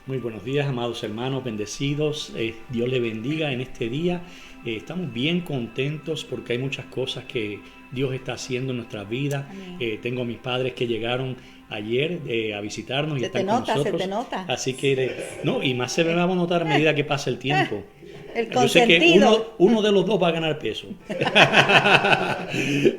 Muy buenos días, amados hermanos, bendecidos. Dios les bendiga en este día. Estamos bien contentos porque hay muchas cosas que Dios está haciendo en nuestra vida. Tengo a mis padres que llegaron ayer a visitarnos y están con Se te nosotros. nota. Así que, no, y más se me va a notar a medida que pasa el tiempo. El Yo sé que consentido. uno de los dos va a ganar peso.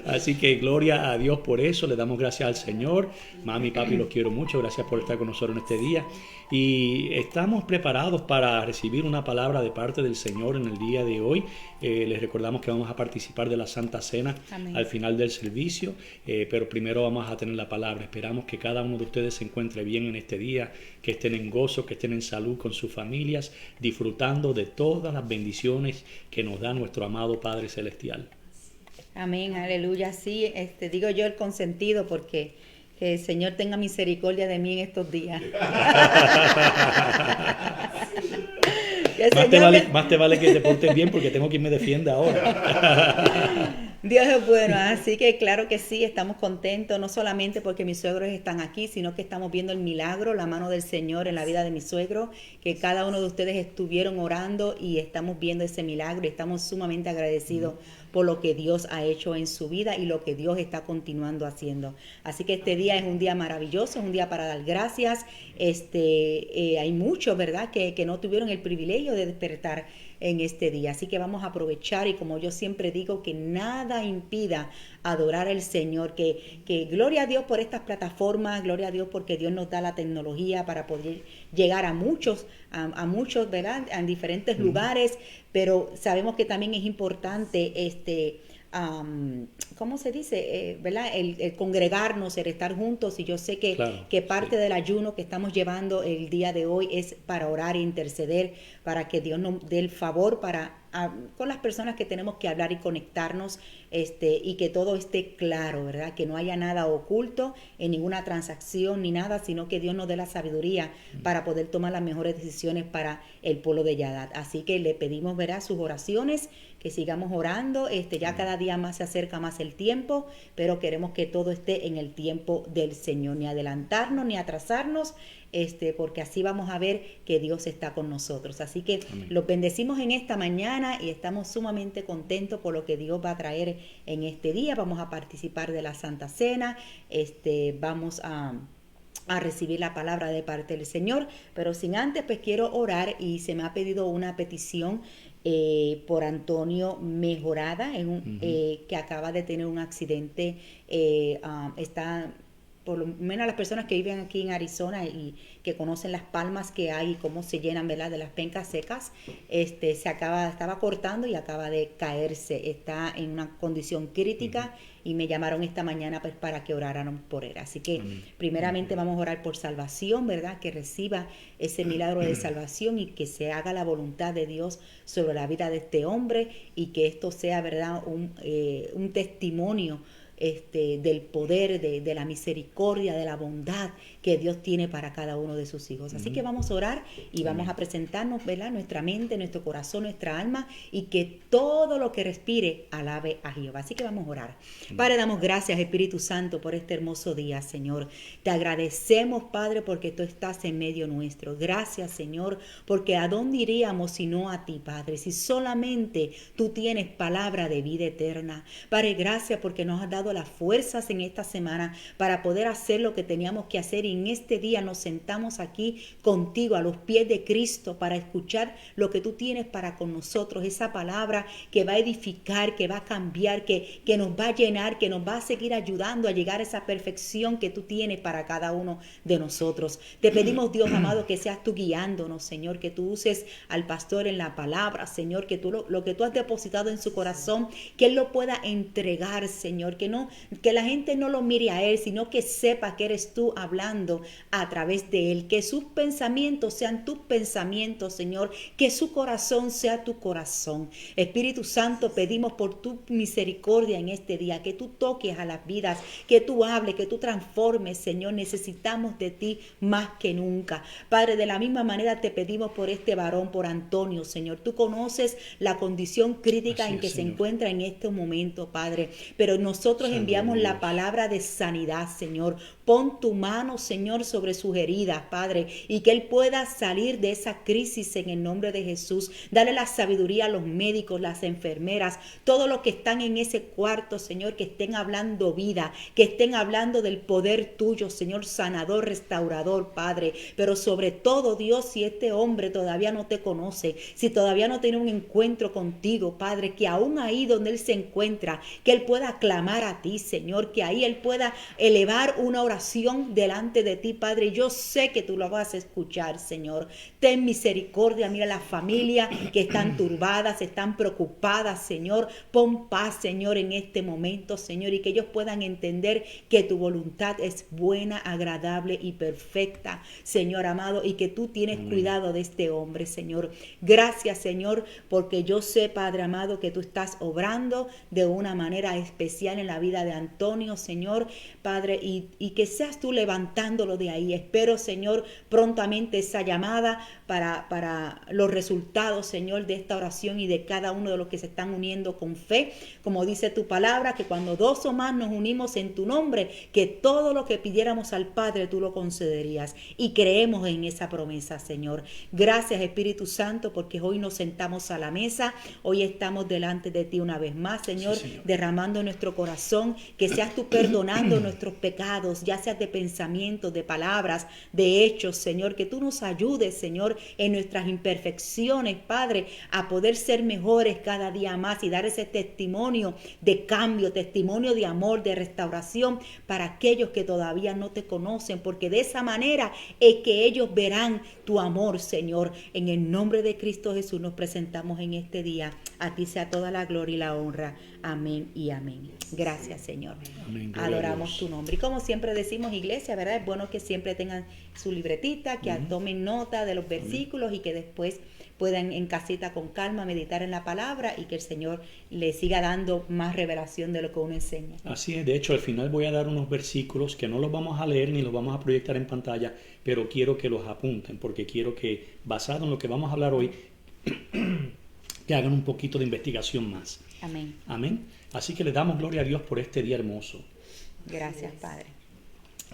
Así que gloria a Dios por eso. Le damos gracias al Señor. Mami y papi, los quiero mucho. Gracias por estar con nosotros en este día. Y estamos preparados para recibir una palabra de parte del Señor en el día de hoy. Les recordamos que vamos a participar de la Santa Cena al final del servicio. Pero primero vamos a tener la palabra. Esperamos que cada uno de ustedes se encuentre bien en este día, que estén en gozo, que estén en salud con sus familias, disfrutando de todas las bendiciones que nos da nuestro amado Padre Celestial. Amén, aleluya. Sí, digo yo el consentido porque que el Señor tenga misericordia de mí en estos días. Más te vale que te portes bien porque tengo quien me defienda ahora. Dios es bueno, así que claro que sí, estamos contentos, no solamente porque mis suegros están aquí, sino que estamos viendo el milagro, la mano del Señor en la vida de mi suegro, que cada uno de ustedes estuvieron orando y estamos viendo ese milagro y estamos sumamente agradecidos por lo que Dios ha hecho en su vida y lo que Dios está continuando haciendo. Así que este día es un día maravilloso, es un día para dar gracias. Hay muchos, ¿verdad?, que no tuvieron el privilegio de despertar en este día. Así que vamos a aprovechar y como yo siempre digo, que nada impida adorar al Señor, que gloria a Dios por estas plataformas, gloria a Dios porque Dios nos da la tecnología para poder llegar a muchos, ¿verdad?, en diferentes lugares, pero sabemos que también es importante ¿cómo se dice? ¿Verdad? El congregarnos, el estar juntos, y yo sé que parte del ayuno que estamos llevando el día de hoy es para orar e interceder, para que Dios nos dé el favor con las personas que tenemos que hablar y conectarnos, y que todo esté claro, ¿verdad? Que no haya nada oculto en ninguna transacción ni nada, sino que Dios nos dé la sabiduría para poder tomar las mejores decisiones para el pueblo de Yadat. Así que le pedimos, ¿verdad?, sus oraciones, que sigamos orando. Ya cada día más se acerca más el tiempo, pero queremos que todo esté en el tiempo del Señor, ni adelantarnos ni atrasarnos, porque así vamos a ver que Dios está con nosotros. Así que los bendecimos en esta mañana y estamos sumamente contentos por lo que Dios va a traer en este día. Vamos a participar de la Santa Cena, vamos a recibir la palabra de parte del Señor, pero sin antes pues quiero orar, y se me ha pedido una petición por Antonio Mejorada, que acaba de tener un accidente. Está, por lo menos las personas que viven aquí en Arizona y que conocen las palmas que hay y cómo se llenan, ¿verdad?, de las pencas secas, estaba cortando y acaba de caerse. Está en una condición crítica y me llamaron esta mañana pues para que oraran por él. Así que primeramente vamos a orar por salvación, ¿verdad?, que reciba ese milagro de salvación y que se haga la voluntad de Dios sobre la vida de este hombre, y que esto sea, ¿verdad?, un testimonio del poder, de la misericordia, de la bondad que Dios tiene para cada uno de sus hijos. Así que vamos a orar y vamos a presentarnos, ¿verdad?, nuestra mente, nuestro corazón, nuestra alma, y que todo lo que respire alabe a Jehová. Así que vamos a orar. Padre, damos gracias, Espíritu Santo, por este hermoso día, Señor. Te agradecemos, Padre, porque tú estás en medio nuestro. Gracias, Señor, porque ¿a dónde iríamos si no a ti, Padre? Si solamente tú tienes palabra de vida eterna. Padre, gracias porque nos has dado las fuerzas en esta semana para poder hacer lo que teníamos que hacer, y en este día nos sentamos aquí contigo a los pies de Cristo para escuchar lo que tú tienes para con nosotros, esa palabra que va a edificar, que va a cambiar, que nos va a llenar, que nos va a seguir ayudando a llegar a esa perfección que tú tienes para cada uno de nosotros. Te pedimos, Dios amado, que seas tú guiándonos, Señor, que tú uses al pastor en la palabra, Señor, que tú lo que tú has depositado en su corazón, que él lo pueda entregar, Señor, que la gente no lo mire a él, sino que sepa que eres tú hablando a través de él, que sus pensamientos sean tus pensamientos, Señor, que su corazón sea tu corazón. Espíritu Santo, pedimos por tu misericordia en este día, que tú toques a las vidas, que tú hables, que tú transformes, Señor. Necesitamos de ti más que nunca. Padre, de la misma manera te pedimos por este varón, por Antonio, Señor. Tú conoces la condición crítica en que se encuentra en este momento, Padre, pero nosotros nosotros enviamos la palabra de sanidad, Señor. Pon tu mano, Señor, sobre sus heridas, Padre, y que Él pueda salir de esa crisis en el nombre de Jesús. Dale la sabiduría a los médicos, las enfermeras, todos los que están en ese cuarto, Señor, que estén hablando vida, que estén hablando del poder tuyo, Señor, sanador, restaurador, Padre. Pero sobre todo, Dios, si este hombre todavía no te conoce, si todavía no tiene un encuentro contigo, Padre, que aún ahí donde Él se encuentra, que Él pueda clamar a ti, Señor, que ahí Él pueda elevar una oración delante de ti, Padre. Yo sé que tú lo vas a escuchar, Señor. Ten misericordia. Mira las familias que están turbadas, están preocupadas, Señor. Pon paz, Señor, en este momento, Señor, y que ellos puedan entender que tu voluntad es buena, agradable y perfecta, Señor amado, y que tú tienes cuidado de este hombre, Señor. Gracias, Señor, porque yo sé, Padre amado, que tú estás obrando de una manera especial en la vida de Antonio, Señor, Padre, y que seas tú levantándolo de ahí. Espero, Señor, prontamente esa llamada para los resultados, Señor, de esta oración y de cada uno de los que se están uniendo con fe. Como dice tu palabra, que cuando dos o más nos unimos en tu nombre, que todo lo que pidiéramos al Padre tú lo concederías. Y creemos en esa promesa, Señor. Gracias, Espíritu Santo, porque hoy nos sentamos a la mesa. Hoy estamos delante de ti una vez más, Señor, sí, Señor, derramando en nuestro corazón, que seas tú perdonando nuestros pecados, ya sea de pensamientos, de palabras, de hechos, Señor, que tú nos ayudes, Señor, en nuestras imperfecciones, Padre, a poder ser mejores cada día más y dar ese testimonio de cambio, testimonio de amor, de restauración para aquellos que todavía no te conocen, porque de esa manera es que ellos verán tu amor, Señor. En el nombre de Cristo Jesús nos presentamos en este día. A ti sea toda la gloria y la honra. Amén y amén. Gracias, Señor. Amén. Adoramos tu nombre. Y como siempre decimos, iglesia, ¿verdad? Es bueno que siempre tengan su libretita, que tomen nota de los versículos y que después puedan en casita con calma meditar en la palabra y que el Señor les siga dando más revelación de lo que uno enseña. Así es. De hecho, al final voy a dar unos versículos que no los vamos a leer ni los vamos a proyectar en pantalla, pero quiero que los apunten porque quiero que, basado en lo que vamos a hablar hoy, que hagan un poquito de investigación más. Amén. Amén. Así que le damos gloria a Dios por este día hermoso. Gracias, Padre.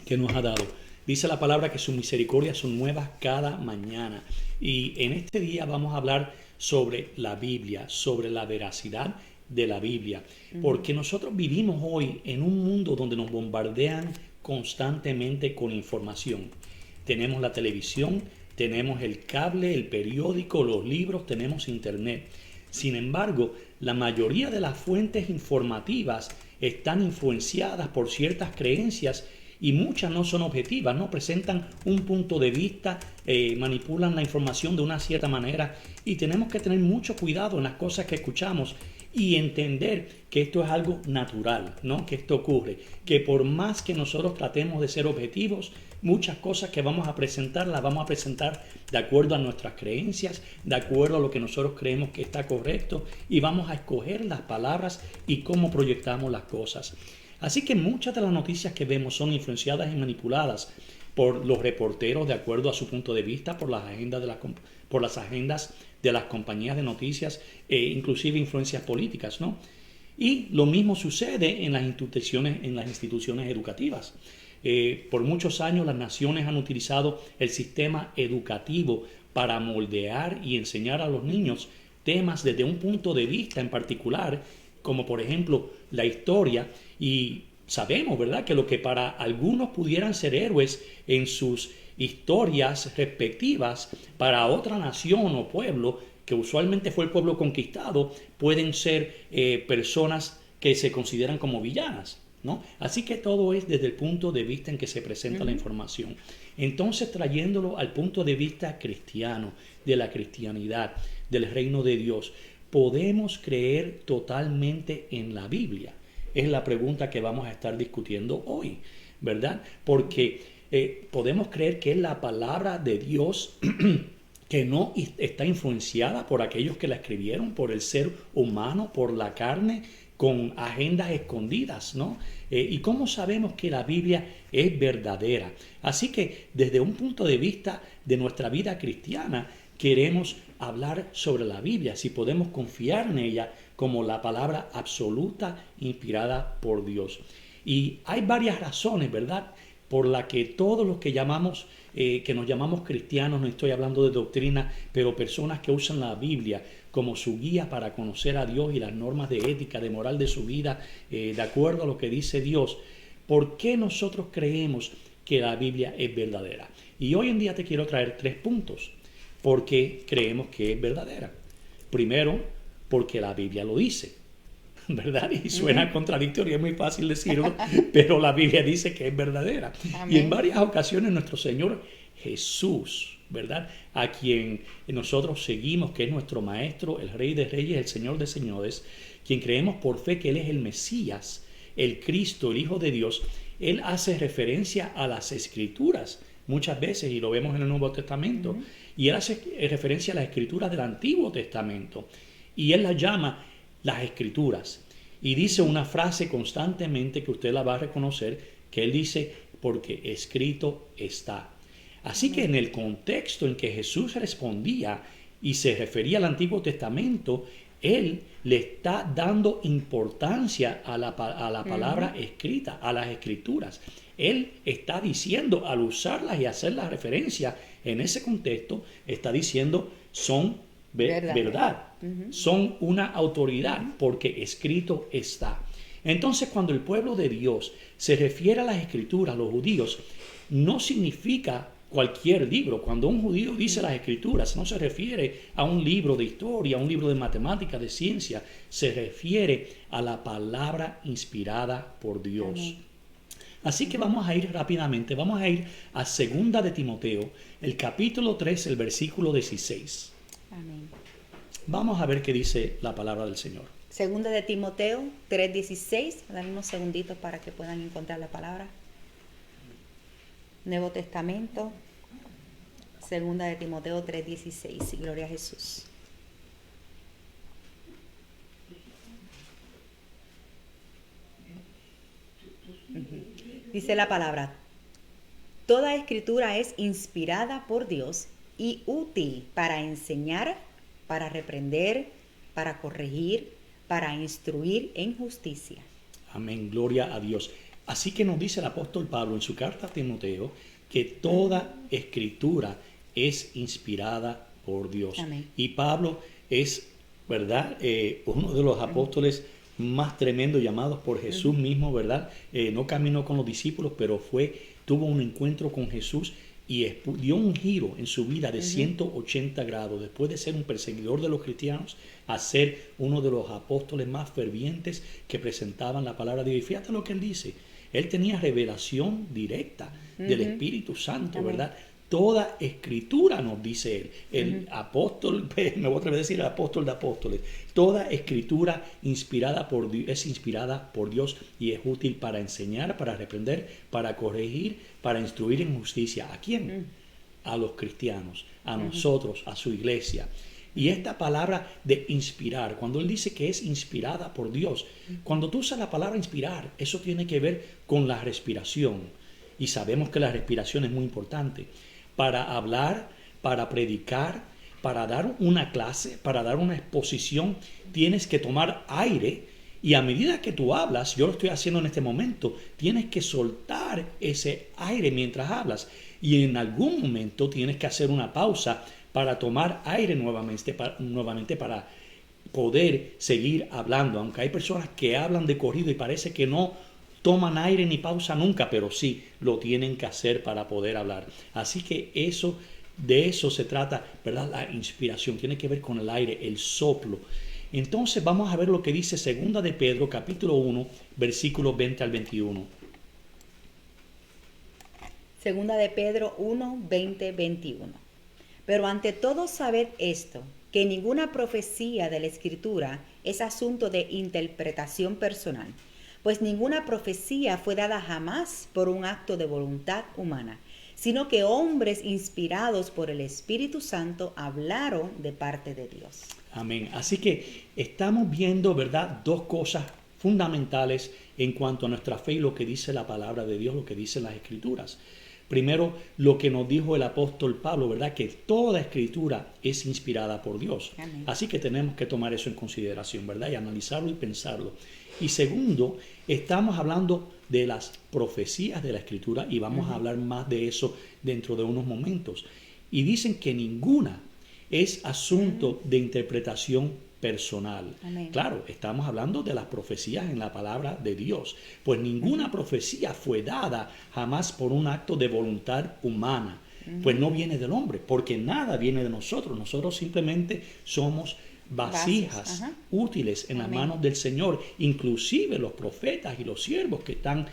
Que nos ha dado. Dice la palabra que sus misericordias son nuevas cada mañana. Y en este día vamos a hablar sobre la Biblia, sobre la veracidad de la Biblia. Porque nosotros vivimos hoy en un mundo donde nos bombardean constantemente con información. Tenemos la televisión, tenemos el cable, el periódico, los libros, tenemos internet. Sin embargo, la mayoría de las fuentes informativas están influenciadas por ciertas creencias y muchas no son objetivas, no presentan un punto de vista, manipulan la información de una cierta manera y tenemos que tener mucho cuidado en las cosas que escuchamos y entender que esto es algo natural, ¿no? Que esto ocurre, que por más que nosotros tratemos de ser objetivos, muchas cosas que vamos a presentar las vamos a presentar de acuerdo a nuestras creencias, de acuerdo a lo que nosotros creemos que está correcto y vamos a escoger las palabras y cómo proyectamos las cosas. Así que muchas de las noticias que vemos son influenciadas y manipuladas por los reporteros de acuerdo a su punto de vista, por las agendas de las compañías de noticias, inclusive influencias políticas, ¿no? Y lo mismo sucede en las instituciones educativas. Por muchos años las naciones han utilizado el sistema educativo para moldear y enseñar a los niños temas desde un punto de vista en particular, como por ejemplo la historia, y sabemos, ¿verdad?, que lo que para algunos pudieran ser héroes en sus historias respectivas, para otra nación o pueblo, que usualmente fue el pueblo conquistado, pueden ser personas que se consideran como villanas, ¿no? Así que todo es desde el punto de vista en que se presenta la información. Entonces, trayéndolo al punto de vista cristiano, de la cristianidad, del reino de Dios, ¿podemos creer totalmente en la Biblia? Es la pregunta que vamos a estar discutiendo hoy, ¿verdad? Porque podemos creer que es la palabra de Dios que no está influenciada por aquellos que la escribieron, por el ser humano, por la carne, con agendas escondidas, ¿no? ¿Y cómo sabemos que la Biblia es verdadera? Así que desde un punto de vista de nuestra vida cristiana, queremos hablar sobre la Biblia, si podemos confiar en ella como la palabra absoluta inspirada por Dios. Y hay varias razones, ¿verdad?, por la que todos los que llamamos, que nos llamamos cristianos, no estoy hablando de doctrina, pero personas que usan la Biblia como su guía para conocer a Dios y las normas de ética, de moral de su vida, de acuerdo a lo que dice Dios, ¿por qué nosotros creemos que la Biblia es verdadera? Y hoy en día te quiero traer 3 puntos. ¿Por qué creemos que es verdadera? Primero, porque la Biblia lo dice, ¿verdad? Y suena contradictorio, es muy fácil decirlo, pero la Biblia dice que es verdadera. Amén. Y en varias ocasiones nuestro Señor Jesús, ¿verdad?, a quien nosotros seguimos, que es nuestro Maestro, el Rey de Reyes, el Señor de Señores, quien creemos por fe que Él es el Mesías, el Cristo, el Hijo de Dios, Él hace referencia a las Escrituras muchas veces, y lo vemos en el Nuevo Testamento, y Él hace referencia a las Escrituras del Antiguo Testamento, y Él las llama las Escrituras, y dice una frase constantemente que usted la va a reconocer, que Él dice, porque escrito está. Así que en el contexto en que Jesús respondía y se refería al Antiguo Testamento, Él le está dando importancia a la palabra escrita, a las Escrituras. Él está diciendo, al usarlas y hacer la referencia en ese contexto, está diciendo, son verdad. Son una autoridad porque escrito está. Entonces, cuando el pueblo de Dios se refiere a las Escrituras, los judíos, no significa cualquier libro. Cuando un judío dice las Escrituras, no se refiere a un libro de historia, a un libro de matemática, de ciencia, se refiere a la palabra inspirada por Dios. Amén. Así que vamos a ir rápidamente, vamos a ir a 2 de Timoteo, el capítulo 3, el versículo 16. Amén. Vamos a ver qué dice la palabra del Señor. 2 de Timoteo 3:16. Dame unos segunditos para que puedan encontrar la palabra. Nuevo Testamento, 2 de Timoteo 3:16. Gloria a Jesús. Dice la palabra: toda escritura es inspirada por Dios y útil para enseñar, para reprender, para corregir, para instruir en justicia. Amén, gloria a Dios. Así que nos dice el apóstol Pablo en su carta a Timoteo que toda escritura es inspirada por Dios. Amén. Y Pablo es, ¿verdad?, uno de los apóstoles más tremendos, llamados por Jesús mismo, ¿verdad? No caminó con los discípulos, pero tuvo un encuentro con Jesús y dio un giro en su vida de 180 grados, después de ser un perseguidor de los cristianos, a ser uno de los apóstoles más fervientes que presentaban la palabra de Dios. Y fíjate lo que él dice, él tenía revelación directa del Espíritu Santo, Amén. ¿Verdad? Toda escritura, nos dice él, el apóstol, me voy a atrever a decir el apóstol de apóstoles, toda escritura inspirada por Dios, es inspirada por Dios y es útil para enseñar, para reprender, para corregir, para instruir en justicia. ¿A quién? A los cristianos, a nosotros, a su iglesia. Y esta palabra de inspirar, cuando él dice que es inspirada por Dios, cuando tú usas la palabra inspirar, eso tiene que ver con la respiración. Y sabemos que la respiración es muy importante. Para hablar, para predicar, para dar una clase, para dar una exposición, tienes que tomar aire y a medida que tú hablas, yo lo estoy haciendo en este momento, tienes que soltar ese aire mientras hablas y en algún momento tienes que hacer una pausa para tomar aire nuevamente para poder seguir hablando, aunque hay personas que hablan de corrido y parece que no toman aire ni pausa nunca, pero sí lo tienen que hacer para poder hablar. Así que de eso se trata, ¿verdad? La inspiración tiene que ver con el aire, el soplo. Entonces vamos a ver lo que dice 2 de Pedro, capítulo 1, versículos 20 al 21. 2 de Pedro 1, 20, 21. Pero ante todo sabed esto, que ninguna profecía de la Escritura es asunto de interpretación personal, pues ninguna profecía fue dada jamás por un acto de voluntad humana, sino que hombres inspirados por el Espíritu Santo hablaron de parte de Dios. Amén. Así que estamos viendo, ¿verdad?, dos cosas fundamentales en cuanto a nuestra fe y lo que dice la palabra de Dios, lo que dicen las Escrituras. primero lo que nos dijo el apóstol Pablo, ¿verdad? Que toda escritura es inspirada por Dios. Amén. Así que tenemos que tomar eso en consideración, ¿verdad? Y analizarlo y pensarlo. Y segundo, estamos hablando de las profecías de la escritura y vamos a hablar más de eso dentro de unos momentos. Y dicen que ninguna es asunto de interpretación personal. Amén. Claro, estamos hablando de las profecías en la palabra de Dios. Pues ninguna profecía fue dada jamás por un acto de voluntad humana. Pues no viene del hombre, porque nada viene de nosotros. Nosotros simplemente somos vasijas útiles en las manos del Señor, inclusive los profetas y los siervos que están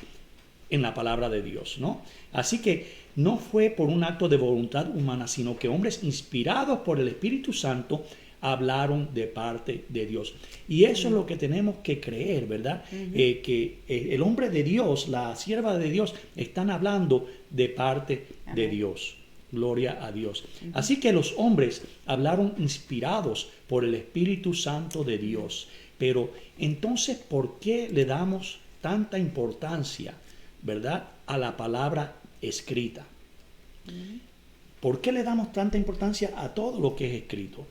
en la palabra de Dios, ¿no? Así que no fue por un acto de voluntad humana, sino que hombres inspirados por el Espíritu Santo hablaron de parte de Dios. Y eso es lo que tenemos que creer, ¿verdad? Que el hombre de Dios, la sierva de Dios, están hablando de parte de Dios. Gloria a Dios. Así que los hombres hablaron inspirados por el Espíritu Santo de Dios. Pero entonces, ¿por qué le damos tanta importancia, ¿verdad?, a la palabra escrita? ¿Por qué le damos tanta importancia a todo lo que es escrito?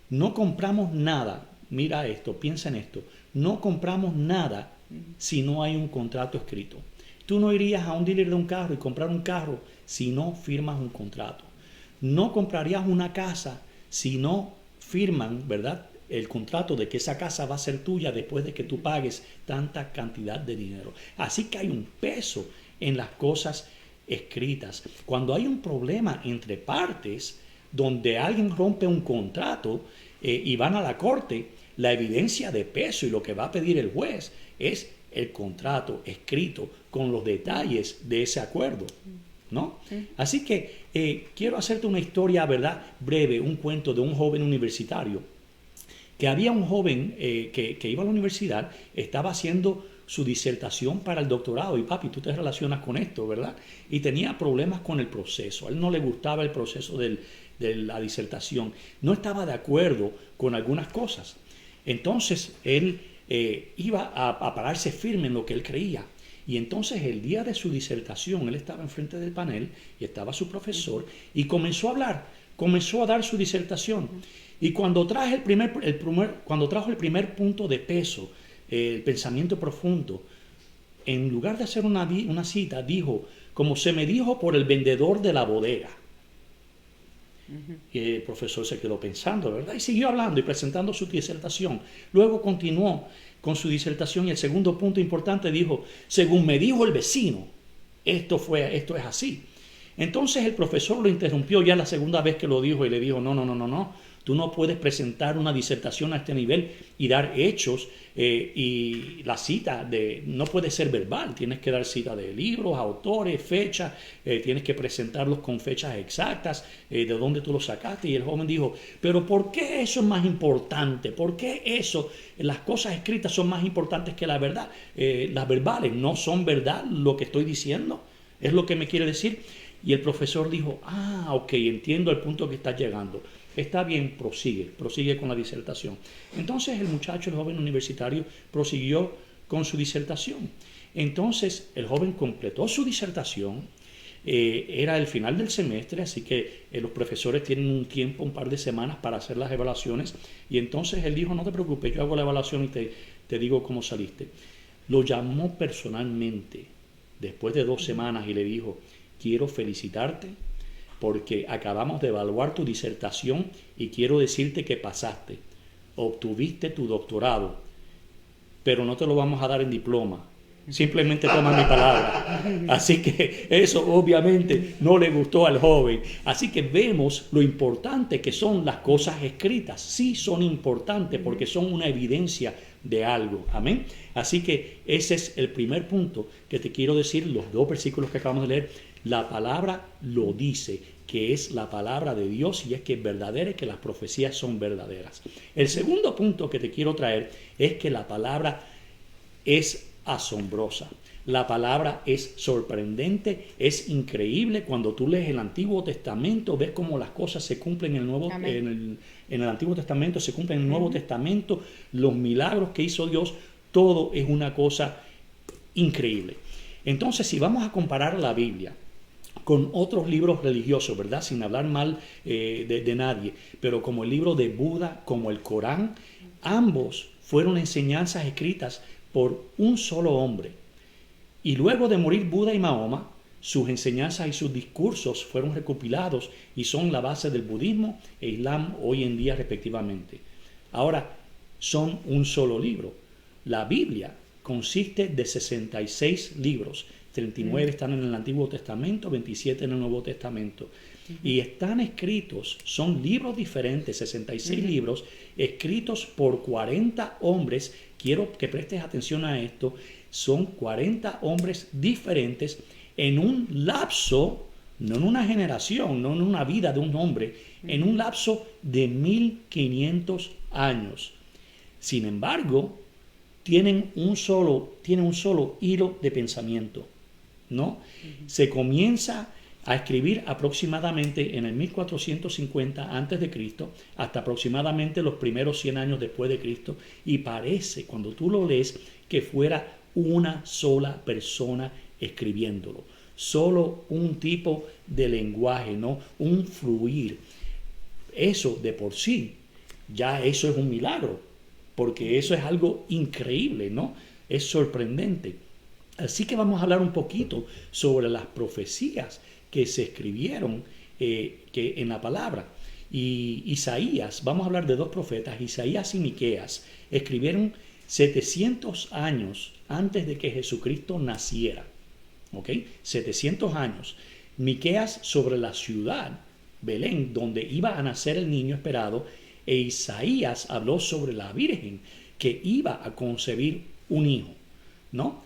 No compramos nada, mira esto, piensa en esto, no compramos nada si no hay un contrato escrito. Tú no irías a un dealer de un carro y comprar un carro si no firmas un contrato. No comprarías una casa si no firman, ¿verdad?, el contrato de que esa casa va a ser tuya después de que tú pagues tanta cantidad de dinero. Así que hay un peso en las cosas escritas. Cuando hay un problema entre partes, donde alguien rompe un contrato y van a la corte, la evidencia de peso y lo que va a pedir el juez es el contrato escrito con los detalles de ese acuerdo, ¿no? Así que quiero hacerte una historia, ¿verdad?, breve, un cuento de un joven universitario. Que había un joven que iba a la universidad, estaba haciendo su disertación para el doctorado, y papi, tú te relacionas con esto, ¿verdad? Y tenía problemas con el proceso. A él no le gustaba el proceso de la disertación, no estaba de acuerdo con algunas cosas. Entonces él iba a pararse firme en lo que él creía. Y entonces el día de su disertación, él estaba enfrente del panel y estaba su profesor y comenzó a hablar, comenzó a dar su disertación. Y cuando trajo el primer punto de peso, el pensamiento profundo, en lugar de hacer una cita, dijo, como se me dijo por el vendedor de la bodega. Y el profesor se quedó pensando, ¿verdad? Y siguió hablando y presentando su disertación. Luego continuó con su disertación y el segundo punto importante dijo, según me dijo el vecino, esto es así. Entonces el profesor lo interrumpió ya la segunda vez que lo dijo y le dijo, no. Tú no puedes presentar una disertación a este nivel y dar hechos y la cita no puede ser verbal. Tienes que dar cita de libros, autores, fechas, tienes que presentarlos con fechas exactas de dónde tú los sacaste. Y el joven dijo, pero ¿por qué eso es más importante? ¿Por qué las cosas escritas son más importantes que la verdad? Las verbales no son verdad lo que estoy diciendo, es lo que me quiere decir. Y el profesor dijo, ok, entiendo el punto que estás llegando. Está bien, prosigue con la disertación. Entonces el muchacho, el joven universitario, prosiguió con su disertación. Entonces el joven completó su disertación. Era el final del semestre, así que los profesores tienen un tiempo, un par de semanas para hacer las evaluaciones. Y entonces él dijo, no te preocupes, yo hago la evaluación y te digo cómo saliste. Lo llamó personalmente después de 2 semanas y le dijo, quiero felicitarte porque acabamos de evaluar tu disertación y quiero decirte que pasaste, obtuviste tu doctorado, pero no te lo vamos a dar en diploma, simplemente toma mi palabra. Así que eso obviamente no le gustó al joven. Así que vemos lo importante que son las cosas escritas. Sí son importantes porque son una evidencia de algo. Amén. Así que ese es el primer punto que te quiero decir, los 2 versículos que acabamos de leer. La palabra lo dice, que es la palabra de Dios y es que es verdadera y que las profecías son verdaderas. El segundo punto que te quiero traer es que la palabra es asombrosa. La palabra es sorprendente, es increíble. Cuando tú lees el Antiguo Testamento, ves cómo las cosas se cumplen en el Antiguo Testamento, se cumplen en el Nuevo Testamento, los milagros que hizo Dios, todo es una cosa increíble. Entonces, si vamos a comparar la Biblia con otros libros religiosos, ¿verdad? Sin hablar mal de nadie, pero como el libro de Buda, como el Corán, ambos fueron enseñanzas escritas por un solo hombre. Y luego de morir Buda y Mahoma, sus enseñanzas y sus discursos fueron recopilados y son la base del budismo e islam hoy en día respectivamente. Ahora, son un solo libro. La Biblia consiste de 66 libros. 39 están en el Antiguo Testamento, 27 en el Nuevo Testamento. Y están escritos, son libros diferentes, 66 libros, escritos por 40 hombres. Quiero que prestes atención a esto. Son 40 hombres diferentes en un lapso, no en una generación, no en una vida de un hombre, en un lapso de 1500 años. Sin embargo, tienen un solo hilo de pensamiento, ¿no? Se comienza a escribir aproximadamente en el 1450 a.C. hasta aproximadamente los primeros 100 años después de Cristo, y parece, cuando tú lo lees, que fuera una sola persona escribiéndolo. Solo un tipo de lenguaje, ¿no? Un fluir. Eso de por sí, ya eso es un milagro, porque eso es algo increíble, ¿no? Es sorprendente. Así que vamos a hablar un poquito sobre las profecías que se escribieron que en la palabra. Y Isaías, vamos a hablar de dos profetas, Isaías y Miqueas, escribieron 700 años antes de que Jesucristo naciera. ¿Ok? 700 años. Miqueas sobre la ciudad, Belén, donde iba a nacer el niño esperado, e Isaías habló sobre la Virgen que iba a concebir un hijo, ¿no?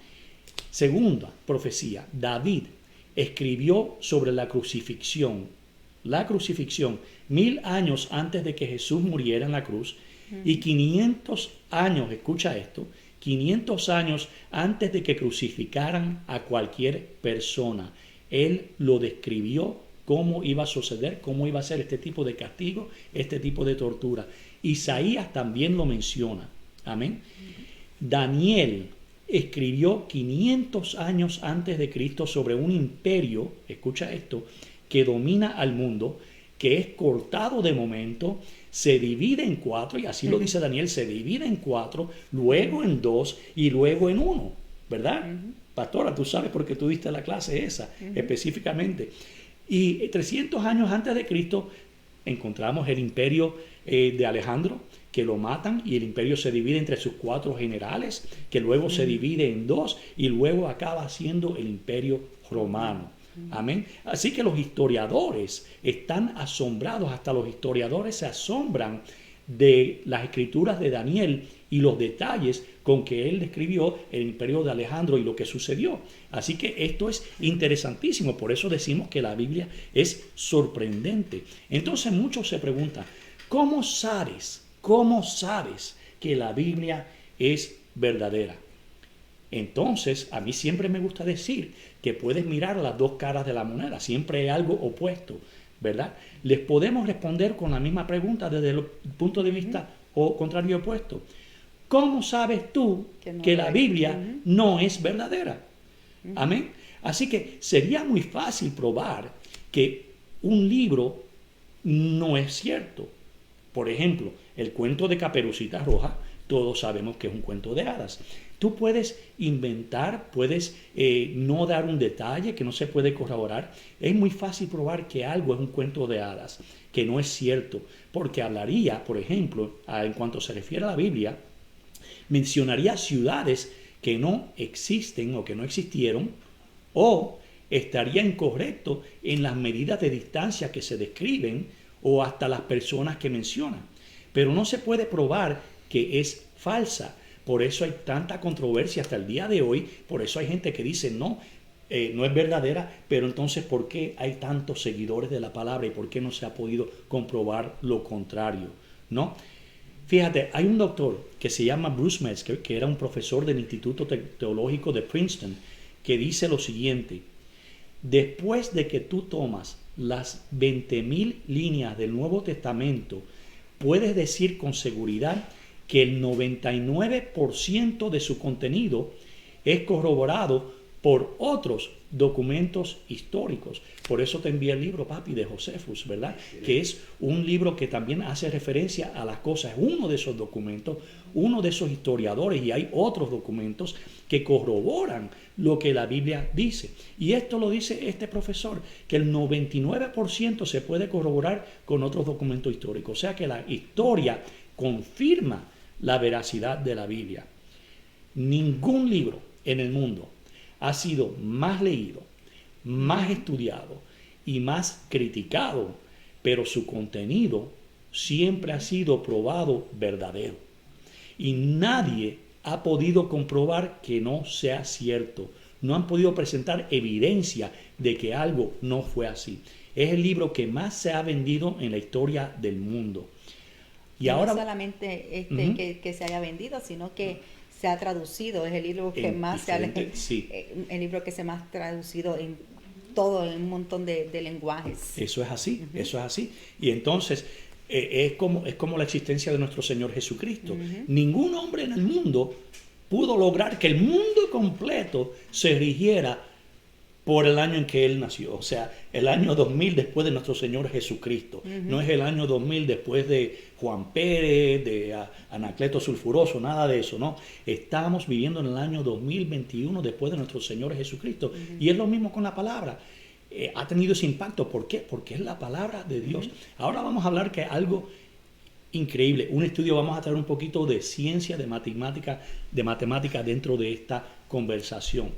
Segunda profecía, David escribió sobre la crucifixión. La crucifixión, 1000 años antes de que Jesús muriera en la cruz, y 500 años, escucha esto, 500 años antes de que crucificaran a cualquier persona. Él lo describió cómo iba a suceder, cómo iba a ser este tipo de castigo, este tipo de tortura. Isaías también lo menciona. Amén. Daniel escribió 500 años antes de Cristo sobre un imperio, escucha esto, que domina al mundo, que es cortado de momento, se divide en 4, y así lo dice Daniel, se divide en 4, luego en 2 y luego en 1, ¿verdad? Pastora, tú sabes porque tú diste la clase esa específicamente. Y 300 años antes de Cristo encontramos el imperio de Alejandro, que lo matan, y el imperio se divide entre sus 4 generales, que luego se divide en 2 y luego acaba siendo el imperio romano. Amén. Así que los historiadores están asombrados, hasta los historiadores se asombran de las escrituras de Daniel y los detalles con que él describió el imperio de Alejandro y lo que sucedió. Que esto es interesantísimo, por eso decimos que la Biblia es sorprendente. Entonces muchos se preguntan, ¿cómo sabes que la Biblia es verdadera? Entonces, a mí siempre me gusta decir que puedes mirar las dos caras de la moneda, siempre hay algo opuesto, ¿verdad? Les podemos responder con la misma pregunta desde el punto de vista o contrario opuesto. ¿Cómo sabes tú que la Biblia no es verdadera? Amén. Así que sería muy fácil probar que un libro no es cierto. Por ejemplo, el cuento de Caperucita Roja, todos sabemos que es un cuento de hadas. Tú puedes inventar, puedes no dar un detalle que no se puede corroborar. Es muy fácil probar que algo es un cuento de hadas, que no es cierto, porque hablaría, por ejemplo, en cuanto se refiere a la Biblia, mencionaría ciudades que no existen o que no existieron, o estaría incorrecto en las medidas de distancia que se describen o hasta las personas que mencionan. Pero no se puede probar que es falsa. Por eso hay tanta controversia hasta el día de hoy. Por eso hay gente que dice no es verdadera. Pero entonces, ¿por qué hay tantos seguidores de la palabra y por qué no se ha podido comprobar lo contrario? ¿No? Fíjate, hay un doctor que se llama Bruce Metzger, que era un profesor del Instituto Teológico de Princeton, que dice lo siguiente: después de que tú tomas las 20,000 líneas del Nuevo Testamento, puedes decir con seguridad que el 99% de su contenido es corroborado por otros documentos históricos. Por eso te envié el libro, papi, de Josephus, ¿verdad? Que es un libro que también hace referencia a las cosas. Uno de esos documentos, uno de esos historiadores, y hay otros documentos que corroboran lo que la Biblia dice. Y esto lo dice este profesor, que el 99% se puede corroborar con otros documentos históricos. O sea que la historia confirma la veracidad de la Biblia. Ningún libro en el mundo ha sido más leído, más estudiado y más criticado, pero su contenido siempre ha sido probado verdadero. Y nadie ha podido comprobar que no sea cierto. No han podido presentar evidencia de que algo no fue así. Es el libro que más se ha vendido en la historia del mundo. Y ahora, no solamente que se haya vendido, sino que se ha traducido. Es el libro que más se ha el libro que se más traducido en todo, en un montón de lenguajes. Eso es así, eso es así. Y entonces es como la existencia de nuestro Señor Jesucristo. Ningún hombre en el mundo pudo lograr que el mundo completo se rigiera por el año en que Él nació. O sea, el año 2000 después de nuestro Señor Jesucristo. No es el año 2000 después de Juan Pérez, de Anacleto Sulfuroso, nada de eso, ¿no? Estamos viviendo en el año 2021 después de nuestro Señor Jesucristo. Y es lo mismo con la palabra. Ha tenido ese impacto. ¿Por qué? Porque es la palabra de Dios. Ahora vamos a hablar que algo increíble. Un estudio, vamos a traer un poquito de ciencia, de matemática dentro de esta conversación.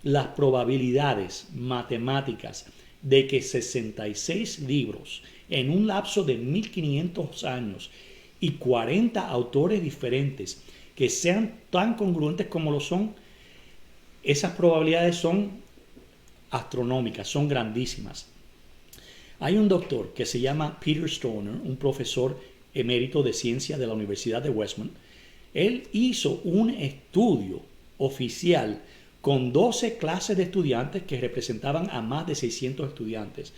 Las probabilidades matemáticas de que 66 libros en un lapso de 1500 años y 40 autores diferentes que sean tan congruentes como lo son, esas probabilidades son astronómicas, son grandísimas. Hay un doctor que se llama Peter Stoner, un profesor emérito de ciencia de la Universidad de Westman. Él hizo un estudio oficial con 12 clases de estudiantes que representaban a más de 600 estudiantes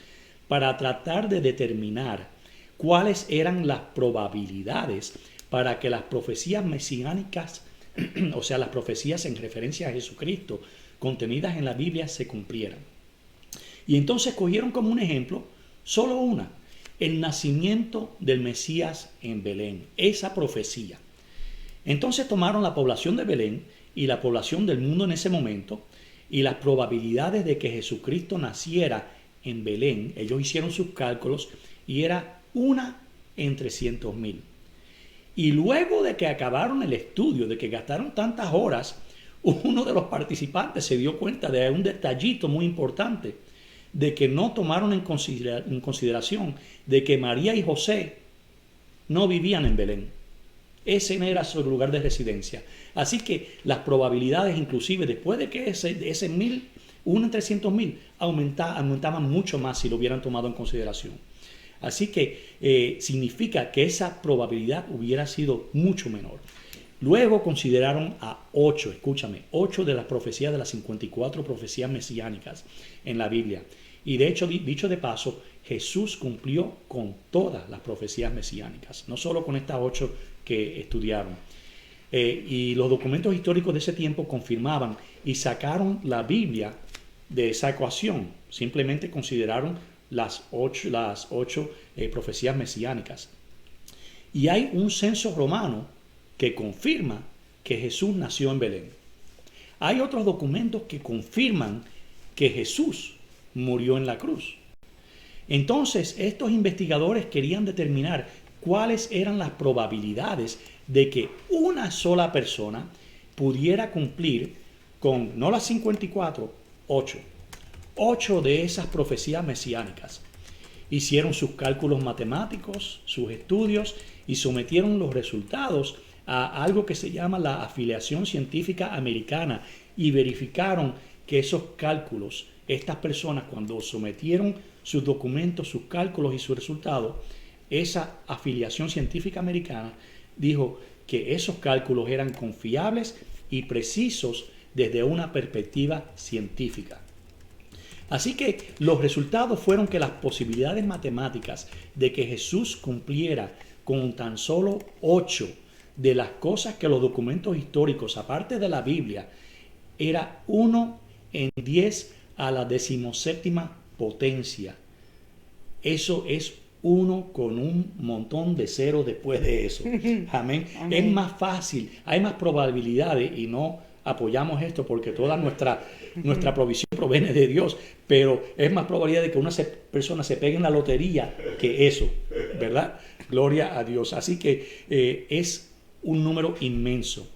para tratar de determinar cuáles eran las probabilidades para que las profecías mesiánicas, o sea, las profecías en referencia a Jesucristo contenidas en la Biblia, se cumplieran. Y entonces cogieron como un ejemplo solo una, el nacimiento del Mesías en Belén, esa profecía. Entonces tomaron la población de Belén y la población del mundo en ese momento, y las probabilidades de que Jesucristo naciera en Belén, ellos hicieron sus cálculos, y era 1 en 300,000. Y luego de que acabaron el estudio, de que gastaron tantas horas, uno de los participantes se dio cuenta de un detallito muy importante, de que no tomaron en consideración de que María y José no vivían en Belén. Ese no era su lugar de residencia. Así que las probabilidades, inclusive después de que ese 1 en 300,000, aumentaban mucho más si lo hubieran tomado en consideración. Así que significa que esa probabilidad hubiera sido mucho menor. Luego consideraron a 8 de las profecías, de las 54 profecías mesiánicas en la Biblia. Y de hecho, dicho de paso, Jesús cumplió con todas las profecías mesiánicas, no solo con estas 8 que estudiaron. Y los documentos históricos de ese tiempo confirmaban y sacaron la Biblia de esa ecuación. Simplemente consideraron las ocho profecías mesiánicas. Y hay un censo romano que confirma que Jesús nació en Belén. Hay otros documentos que confirman que Jesús murió en la cruz. Entonces, estos investigadores querían determinar cuáles eran las probabilidades de que una sola persona pudiera cumplir con, no las 54, 8 de esas profecías mesiánicas. Hicieron sus cálculos matemáticos, sus estudios, y sometieron los resultados a algo que se llama la afiliación científica americana, y verificaron que esos cálculos, estas personas, cuando sometieron sus documentos, sus cálculos y sus resultados, esa afiliación científica americana dijo que esos cálculos eran confiables y precisos desde una perspectiva científica. Así que los resultados fueron que las posibilidades matemáticas de que Jesús cumpliera con tan solo 8 de las cosas que los documentos históricos, aparte de la Biblia, era 1 en 10 a la 17ª potencia. Eso es 1 con un montón de ceros después de eso. Amén. Amén. Es más fácil, hay más probabilidades y no apoyamos esto porque toda nuestra provisión proviene de Dios, pero es más probabilidad de que una persona se pegue en la lotería que eso, ¿verdad? Gloria a Dios. Así que es un número inmenso.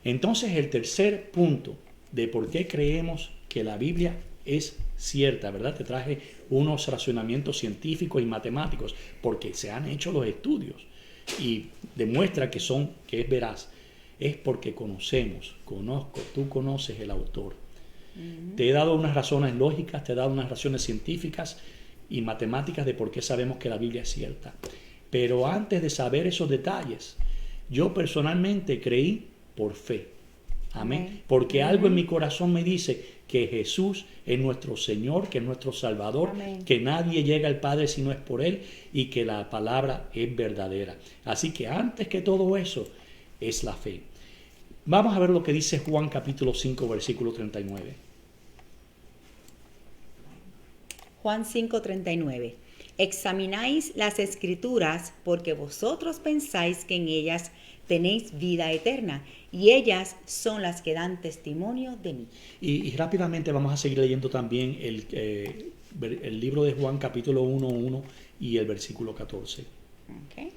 Entonces el tercer punto de por qué creemos que la Biblia es cierta, ¿verdad? Te traje unos razonamientos científicos y matemáticos porque se han hecho los estudios y demuestra que es veraz. Es porque tú conoces el autor. Te he dado unas razones lógicas, te he dado unas razones científicas y matemáticas de por qué sabemos que la Biblia es cierta. Pero antes de saber esos detalles, yo personalmente creí por fe. Amén. Porque algo en mi corazón me dice que Jesús es nuestro Señor, que es nuestro Salvador, Amén. que nadie llega al Padre si no es por Él y que la palabra es verdadera. Así que antes que todo eso es la fe. Vamos a ver lo que dice Juan capítulo 5, versículo 39. Juan 5:39. Examináis las Escrituras porque vosotros pensáis que en ellas tenéis vida eterna y ellas son las que dan testimonio de mí. Y rápidamente vamos a seguir leyendo también el libro de Juan capítulo 1:1 y el versículo 14. Okay.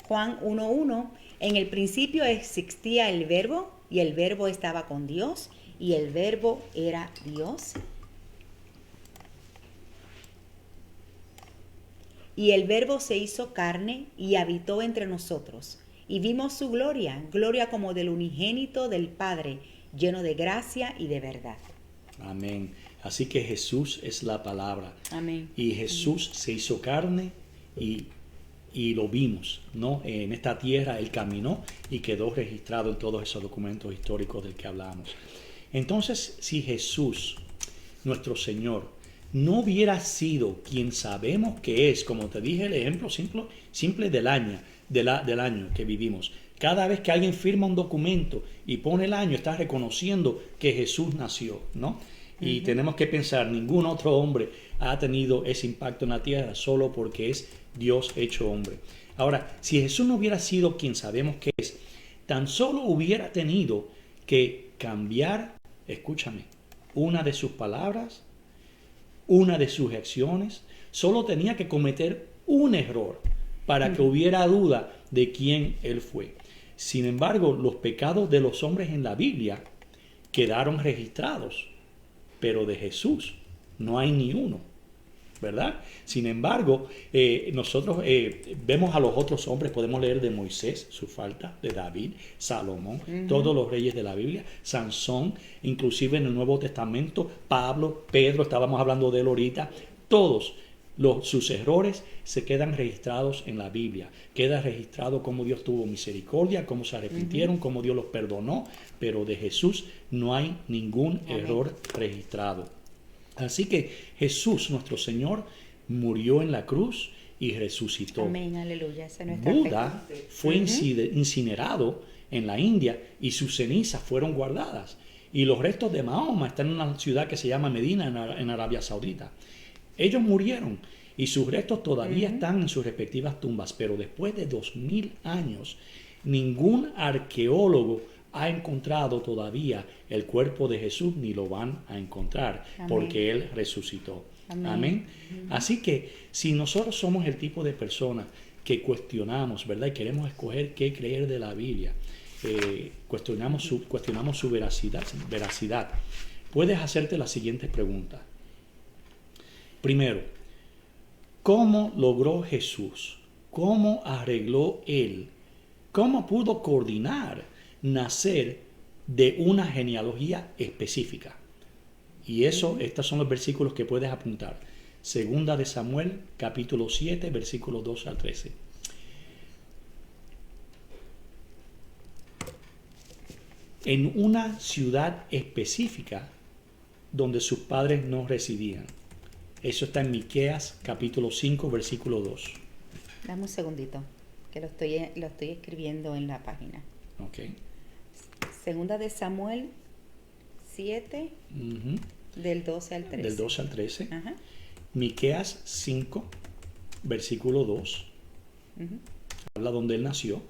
Juan 1:1. En el principio existía el Verbo y el Verbo estaba con Dios y el Verbo era Dios. Y el Verbo se hizo carne y habitó entre nosotros. Y vimos su gloria, gloria como del unigénito del Padre, lleno de gracia y de verdad. Amén. Así que Jesús es la palabra. Amén. Y Jesús se hizo carne y lo vimos, ¿no? En esta tierra Él caminó y quedó registrado en todos esos documentos históricos del que hablamos. Entonces, si Jesús, nuestro Señor, no hubiera sido quien sabemos que es, como te dije, el ejemplo simple del año que vivimos. Cada vez que alguien firma un documento y pone el año, está reconociendo que Jesús nació, ¿no? Y tenemos que pensar, ningún otro hombre ha tenido ese impacto en la tierra solo porque es Dios hecho hombre. Ahora, si Jesús no hubiera sido quien sabemos que es, tan solo hubiera tenido que cambiar, escúchame, una de sus palabras, una de sus acciones, solo tenía que cometer un error para que hubiera duda de quién Él fue. Sin embargo, los pecados de los hombres en la Biblia quedaron registrados, pero de Jesús no hay ni uno, ¿verdad? Sin embargo, nosotros vemos a los otros hombres, podemos leer de Moisés, su falta, de David, Salomón, todos los reyes de la Biblia, Sansón, inclusive en el Nuevo Testamento, Pablo, Pedro, estábamos hablando de él ahorita, todos sus errores se quedan registrados en la Biblia. Queda registrado cómo Dios tuvo misericordia, cómo se arrepintieron, cómo Dios los perdonó, pero de Jesús no hay ningún error registrado. Así que Jesús, nuestro Señor, murió en la cruz y resucitó. Amén, aleluya. Esa es nuestra Buda fe. fue incinerado en la India y sus cenizas fueron guardadas. Y los restos de Mahoma están en una ciudad que se llama Medina, en Arabia Saudita. Ellos murieron y sus restos todavía están en sus respectivas tumbas, pero después de 2000 años, ningún arqueólogo ha encontrado todavía el cuerpo de Jesús ni lo van a encontrar. Amén. Porque Él resucitó. Amén. Amén. Así que si nosotros somos el tipo de personas que cuestionamos, ¿verdad? Y queremos escoger qué creer de la Biblia, cuestionamos su veracidad, puedes hacerte las siguientes preguntas. Primero, ¿cómo logró Jesús? ¿Cómo arregló Él? ¿Cómo pudo coordinar nacer de una genealogía específica? Y estos son los versículos que puedes apuntar. Segunda de Samuel, capítulo 7, versículos 2 al 13. En una ciudad específica donde sus padres no residían. Eso está en Miqueas, capítulo 5, versículo 2. Dame un segundito, que lo estoy escribiendo en la página. Ok. Segunda de Samuel 7, del 12 al 13. Del 12 al 13. Ajá. Miqueas 5, versículo 2. Habla donde él nació.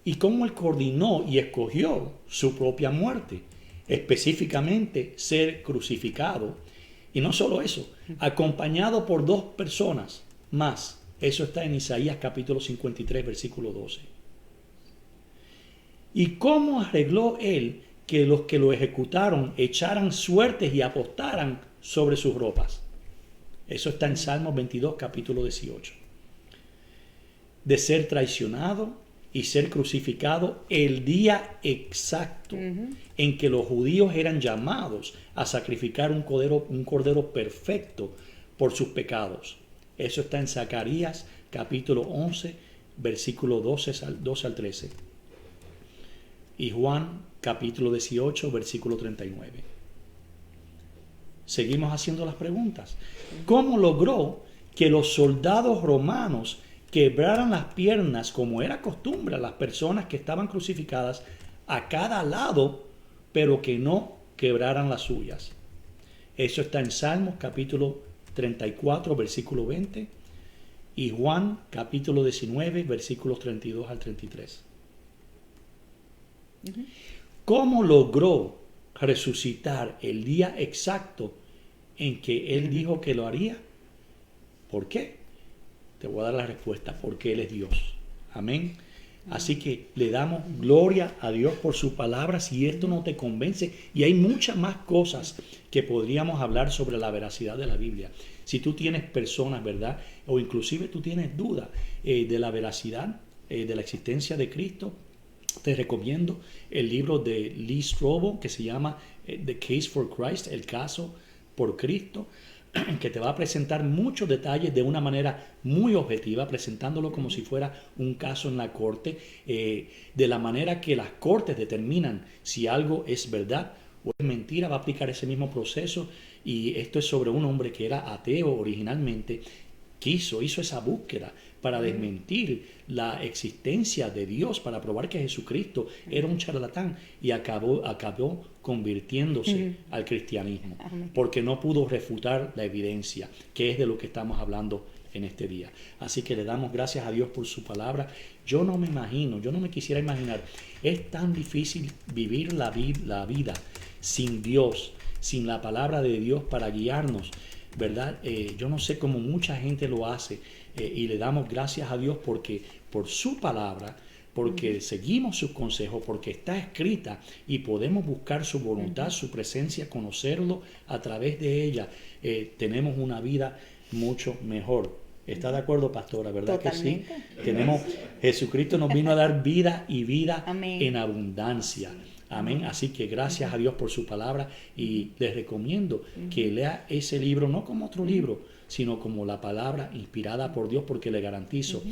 Y cómo él coordinó y escogió su propia muerte, específicamente ser crucificado. Y no solo eso, acompañado por 2 personas más. Eso está en Isaías capítulo 53, versículo 12. Y cómo arregló él que los que lo ejecutaron echaran suertes y apostaran sobre sus ropas. Eso está en Salmos 22, capítulo 18. De ser traicionado y ser crucificado el día exacto en que los judíos eran llamados a sacrificar un cordero perfecto por sus pecados. Eso está en Zacarías capítulo 11, versículo 12 al 13. Y Juan capítulo 18, versículo 39. Seguimos haciendo las preguntas. ¿Cómo logró que los soldados romanos quebraran las piernas, como era costumbre a las personas que estaban crucificadas, a cada lado, pero que no quebraran las suyas? Eso está en Salmos capítulo 34, versículo 20, y Juan capítulo 19, versículos 32 al 33. ¿Cómo logró resucitar el día exacto en que él dijo que lo haría? ¿Por qué? Te voy a dar la respuesta: porque Él es Dios. Amén. Así que le damos gloria a Dios por su palabra. Si esto no te convence, y hay muchas más cosas que podríamos hablar sobre la veracidad de la Biblia. Si tú tienes personas, ¿verdad? O inclusive tú tienes duda de la veracidad de la existencia de Cristo, te recomiendo el libro de Lee Strobel que se llama The Case for Christ, el caso por Cristo, que te va a presentar muchos detalles de una manera muy objetiva, presentándolo como si fuera un caso en la corte, de la manera que las cortes determinan si algo es verdad o es mentira. Va a aplicar ese mismo proceso, y esto es sobre un hombre que era ateo originalmente, hizo esa búsqueda para desmentir la existencia de Dios, para probar que Jesucristo era un charlatán, y acabó convirtiéndose al cristianismo, porque no pudo refutar la evidencia, que es de lo que estamos hablando en este día. Así que le damos gracias a Dios por su palabra. Yo no me quisiera imaginar, es tan difícil vivir la vida sin Dios, sin la palabra de Dios para guiarnos, ¿verdad? Yo no sé cómo mucha gente lo hace, y le damos gracias a Dios porque por su palabra, porque seguimos sus consejos, porque está escrita y podemos buscar su voluntad, su presencia, conocerlo a través de ella. Tenemos una vida mucho mejor. ¿Está de acuerdo, pastora? ¿Verdad? Totalmente. Que sí? Jesucristo nos vino a dar vida y vida en abundancia. Amén. Así que gracias a Dios por su palabra, y les recomiendo que lea ese libro, no como otro libro, sino como la palabra inspirada por Dios, porque le garantizo,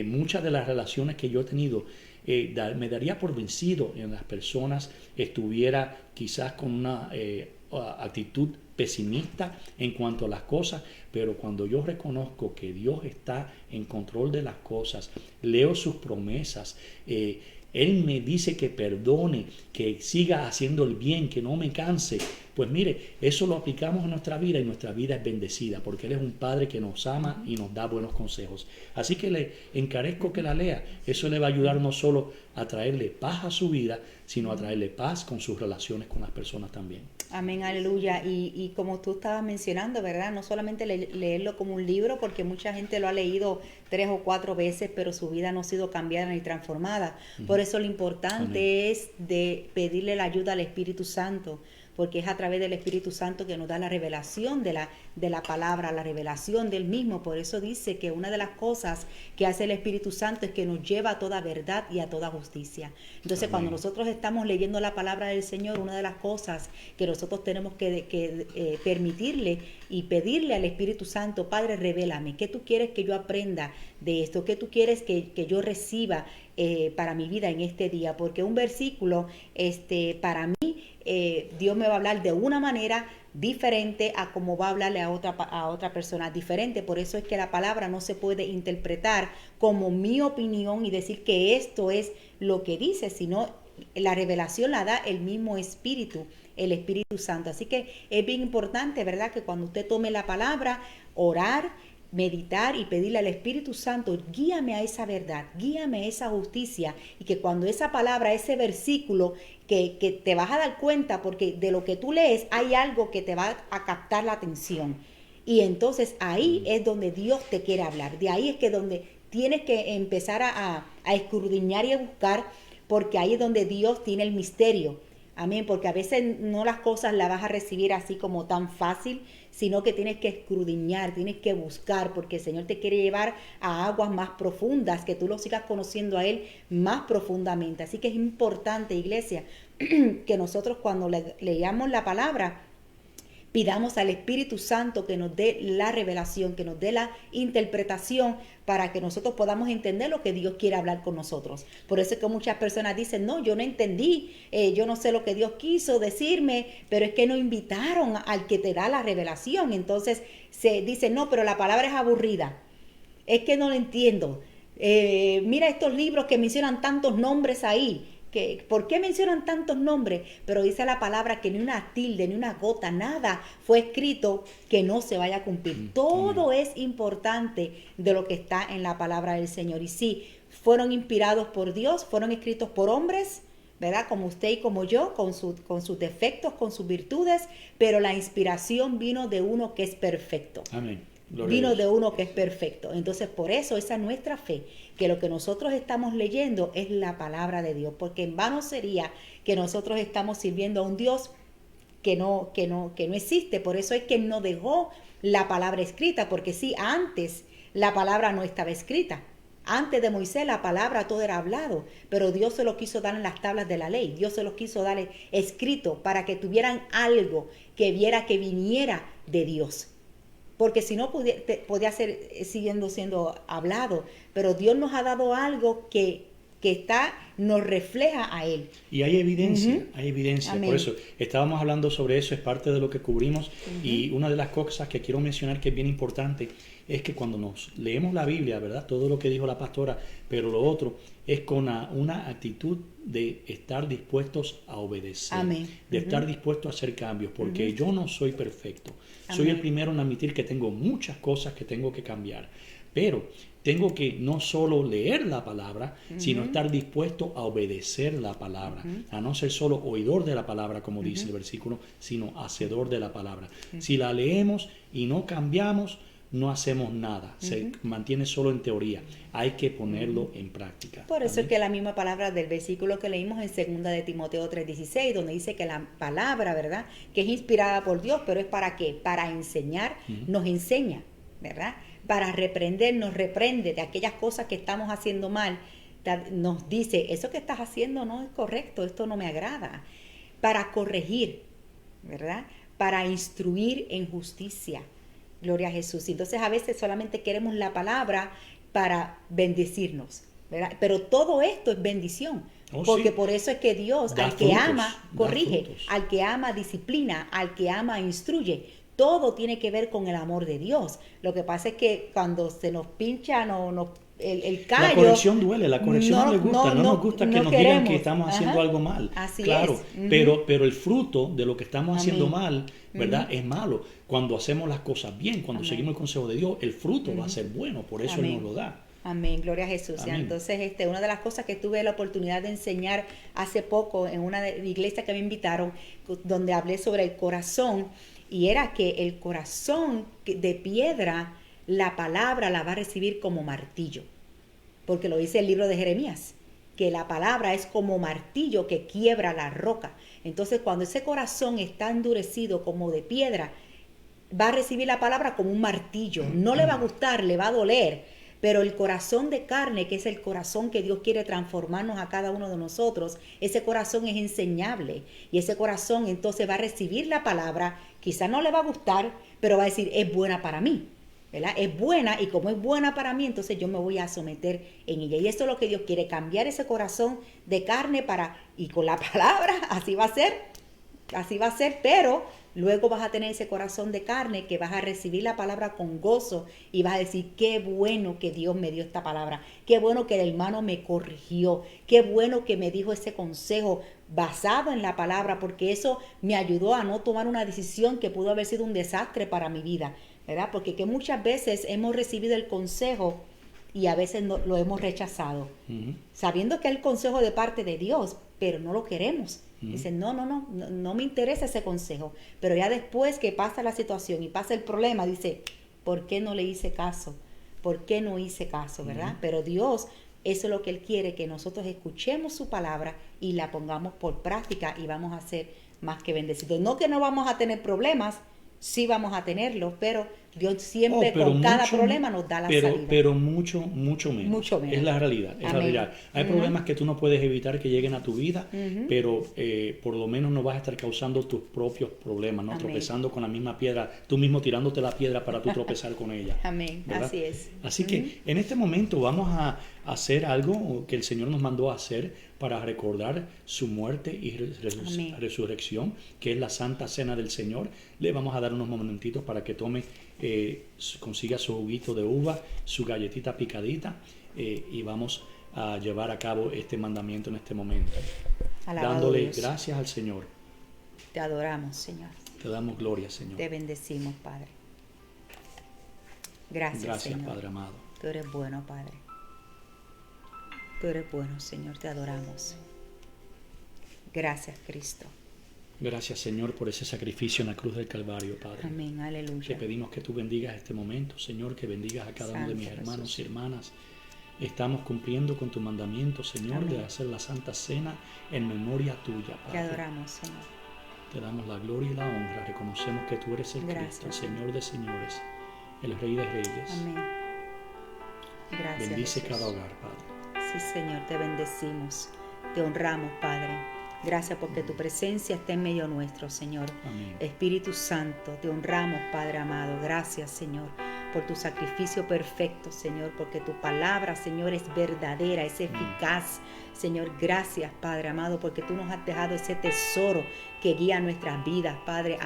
muchas de las relaciones que yo he tenido, me daría por vencido en las personas estuviera quizás con una actitud pesimista en cuanto a las cosas, pero cuando yo reconozco que Dios está en control de las cosas, leo sus promesas, Él me dice que perdone, que siga haciendo el bien, que no me canse. Pues mire, eso lo aplicamos en nuestra vida, y nuestra vida es bendecida, porque Él es un Padre que nos ama y nos da buenos consejos. Así que le encarezco que la lea. Eso le va a ayudar no solo a traerle paz a su vida, sino a traerle paz con sus relaciones con las personas también. Amén, aleluya. Y como tú estabas mencionando, ¿verdad? No solamente leerlo como un libro, porque mucha gente lo ha leído 3 o 4 veces, pero su vida no ha sido cambiada ni transformada. Por eso lo importante es de pedirle la ayuda al Espíritu Santo, porque es a través del Espíritu Santo que nos da la revelación de la palabra, la revelación del mismo. Por eso dice que una de las cosas que hace el Espíritu Santo es que nos lleva a toda verdad y a toda justicia. Entonces, cuando nosotros estamos leyendo la palabra del Señor, una de las cosas que nosotros tenemos que permitirle y pedirle al Espíritu Santo: Padre, revélame, ¿qué tú quieres que yo aprenda de esto? ¿Qué tú quieres que yo reciba para mi vida en este día? Porque un versículo, para mí, Dios me va a hablar de una manera diferente a como va a hablarle a otra persona diferente. Por eso es que la palabra no se puede interpretar como mi opinión y decir que esto es lo que dice, sino la revelación la da el mismo Espíritu, el Espíritu Santo. Así que es bien importante, ¿verdad?, que cuando usted tome la palabra, orar, meditar y pedirle al Espíritu Santo, guíame a esa verdad, guíame a esa justicia, y que cuando esa palabra, ese versículo, que te vas a dar cuenta, porque de lo que tú lees hay algo que te va a captar la atención. Y entonces ahí es donde Dios te quiere hablar. De ahí es que donde tienes que empezar a escudriñar y a buscar, porque ahí es donde Dios tiene el misterio. Amén, porque a veces no las cosas las vas a recibir así como tan fácil, sino que tienes que escudriñar, tienes que buscar, porque el Señor te quiere llevar a aguas más profundas, que tú lo sigas conociendo a Él más profundamente. Así que es importante, iglesia, que nosotros cuando leamos la palabra, pidamos al Espíritu Santo que nos dé la revelación, que nos dé la interpretación para que nosotros podamos entender lo que Dios quiere hablar con nosotros. Por eso es que muchas personas dicen, no, yo no entendí, yo no sé lo que Dios quiso decirme, pero es que no invitaron al que te da la revelación. Entonces se dice, no, pero la palabra es aburrida, es que no lo entiendo. Mira estos libros que mencionan tantos nombres ahí. ¿Por qué mencionan tantos nombres? Pero dice la palabra que ni una tilde, ni una gota, nada fue escrito que no se vaya a cumplir. Todo es importante de lo que está en la palabra del Señor. Y sí, fueron inspirados por Dios, fueron escritos por hombres, ¿verdad? Como usted y como yo, con sus defectos, con sus virtudes, pero la inspiración vino de uno que es perfecto. Amén. Vino de uno que es perfecto. Entonces, por eso esa es nuestra fe, que lo que nosotros estamos leyendo es la palabra de Dios, porque en vano sería que nosotros estamos sirviendo a un Dios que no existe. Por eso es que no dejó la palabra escrita, porque sí, antes la palabra no estaba escrita. Antes de Moisés la palabra todo era hablado, pero Dios se lo quiso dar en las tablas de la ley. Dios se lo quiso dar escrito para que tuvieran algo que viera que viniera de Dios. Porque si no podía ser siguiendo siendo hablado, pero Dios nos ha dado algo que nos refleja a Él. Y hay evidencia, hay evidencia. Amén. Por eso estábamos hablando sobre eso, es parte de lo que cubrimos. Y una de las cosas que quiero mencionar que es bien importante es que cuando nos leemos la Biblia, ¿verdad? Todo lo que dijo la pastora, pero lo otro es con una actitud de estar dispuestos a obedecer, amén, de estar dispuestos a hacer cambios, porque yo no soy perfecto. Soy el primero en admitir que tengo muchas cosas que tengo que cambiar, pero tengo que no solo leer la palabra, sino estar dispuesto a obedecer la palabra, a no ser solo oidor de la palabra, como dice el versículo, sino hacedor de la palabra. Si la leemos y no cambiamos, no hacemos nada, se mantiene solo en teoría, hay que ponerlo en práctica. Por eso es que la misma palabra del versículo que leímos en 2 de Timoteo 3:16, donde dice que la palabra, ¿verdad?, que es inspirada por Dios, pero es para ¿qué? Para enseñar, nos enseña, ¿verdad? Para reprender, nos reprende de aquellas cosas que estamos haciendo mal, nos dice, eso que estás haciendo no es correcto, esto no me agrada, para corregir, ¿verdad?, para instruir en justicia. Gloria a Jesús. Entonces a veces solamente queremos la palabra para bendecirnos, ¿verdad? Pero todo esto es bendición, porque sí, por eso es que Dios, al que ama, corrige, al que ama, disciplina, al que ama, instruye. Todo tiene que ver con el amor de Dios. Lo que pasa es que cuando se nos pincha el callo, la corrección duele, la corrección no le gusta, no nos gusta que nos digan que estamos haciendo algo mal. Así claro, es. Pero el fruto de lo que estamos haciendo mal, ¿verdad? Es malo. Cuando hacemos las cosas bien, cuando seguimos el consejo de Dios, el fruto va a ser bueno, por eso Él nos lo da. Amén, gloria a Jesús. Entonces, una de las cosas que tuve la oportunidad de enseñar hace poco en una iglesia que me invitaron, donde hablé sobre el corazón, y era que el corazón de piedra, la palabra la va a recibir como martillo, porque lo dice el libro de Jeremías, que la palabra es como martillo que quiebra la roca. Entonces, cuando ese corazón está endurecido como de piedra, va a recibir la palabra como un martillo. No le va a gustar, le va a doler, pero el corazón de carne, que es el corazón que Dios quiere transformarnos a cada uno de nosotros, ese corazón es enseñable, y ese corazón entonces va a recibir la palabra. Quizás no le va a gustar, pero va a decir, es buena para mí, ¿verdad? Es buena, y como es buena para mí, entonces yo me voy a someter en ella. Y esto es lo que Dios quiere, cambiar ese corazón de carne y con la palabra, así va a ser, pero luego vas a tener ese corazón de carne que vas a recibir la palabra con gozo y vas a decir, qué bueno que Dios me dio esta palabra, qué bueno que el hermano me corrigió, qué bueno que me dijo ese consejo basado en la palabra, porque eso me ayudó a no tomar una decisión que pudo haber sido un desastre para mi vida, ¿verdad? Porque que muchas veces hemos recibido el consejo y a veces no, lo hemos rechazado, sabiendo que es el consejo de parte de Dios, pero no lo queremos. Dicen, no me interesa ese consejo. Pero ya después que pasa la situación y pasa el problema, dice, ¿por qué no le hice caso? ¿Por qué no hice caso, verdad? Pero Dios, eso es lo que Él quiere, que nosotros escuchemos su palabra y la pongamos por práctica y vamos a ser más que bendecidos. No que no vamos a tener problemas, sí vamos a tenerlos, pero Dios siempre con cada problema nos da la salida. Pero mucho menos. Mucho menos. Es la realidad. Es la realidad. Hay problemas que tú no puedes evitar que lleguen a tu vida, pero por lo menos no vas a estar causando tus propios problemas, ¿no? Tropezando con la misma piedra, tú mismo tirándote la piedra para tú tropezar con ella. Amén. ¿Verdad? Así es. Así que en este momento vamos a hacer algo que el Señor nos mandó a hacer para recordar su muerte y resurrección, que es la Santa Cena del Señor. Le vamos a dar unos momentitos para que tome, consiga su juguito de uva, su galletita picadita, y vamos a llevar a cabo este mandamiento en este momento. Alabado dándole Dios. Gracias al Señor. Te adoramos, Señor. Te damos gloria, Señor. Te bendecimos, Padre. Gracias, Señor. Padre amado. Tú eres bueno, Padre. Tú eres bueno, Señor, te adoramos. Gracias, Cristo. Gracias, Señor, por ese sacrificio en la cruz del Calvario, Padre. Amén, aleluya. Te pedimos que tú bendigas este momento, Señor, que bendigas a cada uno de mis hermanos y hermanas. Estamos cumpliendo con tu mandamiento, Señor, de hacer la Santa Cena en memoria tuya, Padre. Te adoramos, Señor. Te damos la gloria y la honra. Reconocemos que tú eres el Cristo, el Señor de señores, el Rey de reyes. Amén. Gracias, Bendice Jesús. cada hogar, Padre. Sí, Señor, te bendecimos, te honramos, Padre. Gracias porque tu presencia está en medio nuestro, Señor. Amén. Espíritu Santo, te honramos, Padre amado. Gracias, Señor, por tu sacrificio perfecto, Señor, porque tu palabra, Señor, es verdadera, es eficaz. Señor, gracias, Padre amado, porque tú nos has dejado ese tesoro que guía nuestras vidas, Padre,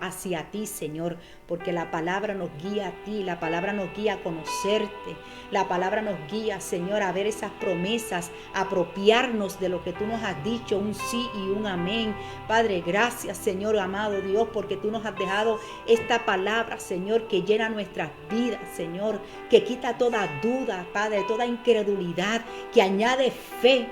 hacia ti, Señor, porque la palabra nos guía a ti, la palabra nos guía a conocerte, la palabra nos guía, Señor, a ver esas promesas, a apropiarnos de lo que tú nos has dicho, un sí y un amén. Padre, gracias, Señor amado Dios, porque tú nos has dejado esta palabra, Señor, que llena nuestras vidas, Señor, que quita toda duda, Padre, toda incredulidad, que añade fe,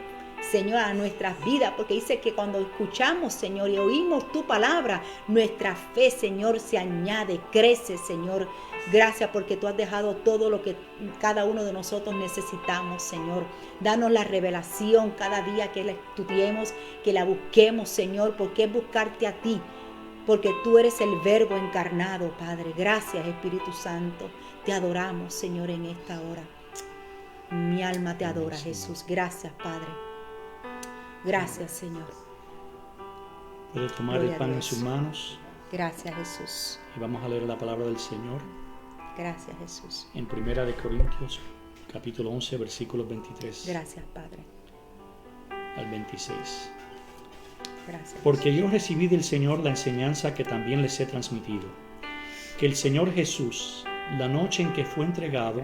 Señor, a nuestras vidas, porque dice que cuando escuchamos, Señor, y oímos tu palabra, nuestra fe, Señor, se añade, crece, Señor. Gracias porque tú has dejado todo lo que cada uno de nosotros necesitamos, Señor. Danos la revelación cada día que la estudiemos, que la busquemos, Señor, porque es buscarte a ti, porque tú eres el Verbo encarnado, Padre. Gracias, Espíritu Santo. Te adoramos, Señor, en esta hora. Mi alma te adora, Jesús. Gracias, Padre. Gracias, Señor. Puede tomar el pan en sus manos. Gracias, Jesús. Y vamos a leer la palabra del Señor. Gracias, Jesús. En 1 de Corintios, capítulo 11, versículos 23. Gracias, Padre. Al 26. Gracias. Porque yo recibí del Señor la enseñanza que también les he transmitido. Que el Señor Jesús, la noche en que fue entregado,